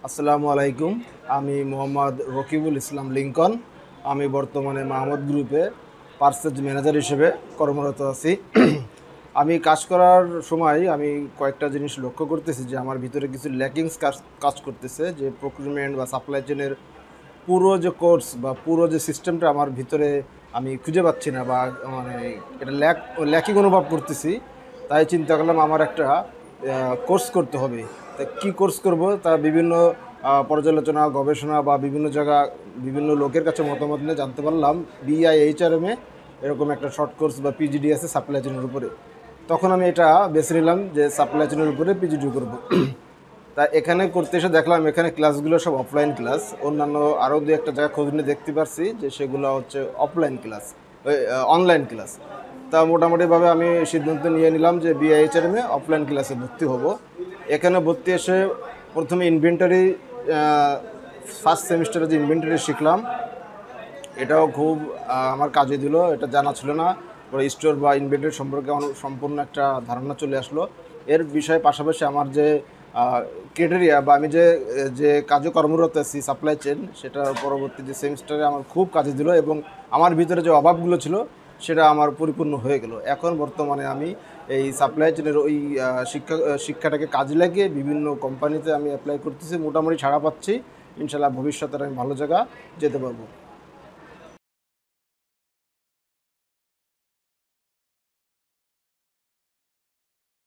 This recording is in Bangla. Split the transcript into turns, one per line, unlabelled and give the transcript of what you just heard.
আসসালামু আলাইকুম। আমি মোহাম্মদ রকিবুল ইসলাম লিঙ্কন। আমি বর্তমানে মাহমুদ গ্রুপে পার্সেজ ম্যানেজার হিসেবে কর্মরত আছি। আমি কাজ করার সময় আমি কয়েকটা জিনিস লক্ষ্য করতেছি যে আমার ভিতরে কিছু ল্যাকিংস কাজ কাজ করতেছে, যে প্রক্রিউরমেন্ট বা সাপ্লাই চেনের পুরো যে কোর্স বা পুরো যে সিস্টেমটা আমার ভিতরে আমি খুঁজে পাচ্ছি না, বা মানে এটা ল্যাকিং অনুভব করতেছি। তাই চিন্তা করলাম আমার একটা কোর্স করতে হবে। তা কী কোর্স করব, তা বিভিন্ন পর্যালোচনা গবেষণা বা বিভিন্ন জায়গা বিভিন্ন লোকের কাছে মতামত নিয়ে জানতে পারলাম BIHRM এরকম একটা শর্ট কোর্স বা পিজিডি আছে সাপ্লাই চেনের উপরে। তখন আমি এটা বেছে নিলাম যে সাপ্লাই চেনের উপরে পিজিডি করব। তা এখানে করতে এসে দেখলাম এখানে ক্লাসগুলো সব অফলাইন ক্লাস। অন্যান্য আরও দু একটা জায়গা খোঁজ নিয়ে দেখতে পারছি যে সেগুলো হচ্ছে অফলাইন ক্লাস, অনলাইন ক্লাস। তা মোটামুটিভাবে আমি সিদ্ধান্ত নিয়ে নিলাম যে BIHRM অফলাইন ক্লাসে ভর্তি হব। এখানে ভর্তি এসে প্রথমে ইনভেন্টারি, ফার্স্ট সেমিস্টারে যে ইনভেন্টারি শিখলাম এটাও খুব আমার কাজে দিল। এটা জানা ছিল না। পরে স্টোর বা ইনভেন্টরি সম্পর্কে আমার সম্পূর্ণ একটা ধারণা চলে আসলো। এর বিষয়ে পাশাপাশি আমার যে ক্রাইটেরিয়া বা আমি যে যে কাজে কর্মরত আছি সাপ্লাই চেন, সেটার পরবর্তী যে সেমিস্টারে আমার খুব কাজে দিল এবং আমার ভিতরে যে অভাবগুলো ছিল সেটা আমার পরিপূর্ণ হয়ে গেল। এখন বর্তমানে আমি এই সাপ্লাই চেনের ওই শিক্ষাটাকে কাজে লাগিয়ে বিভিন্ন কোম্পানিতে আমি অ্যাপ্লাই করতেছি, মোটামুটি ছাড়া পাচ্ছি। ইনশাল্লাহ ভবিষ্যতে আমি ভালো জায়গা যেতে পারবো।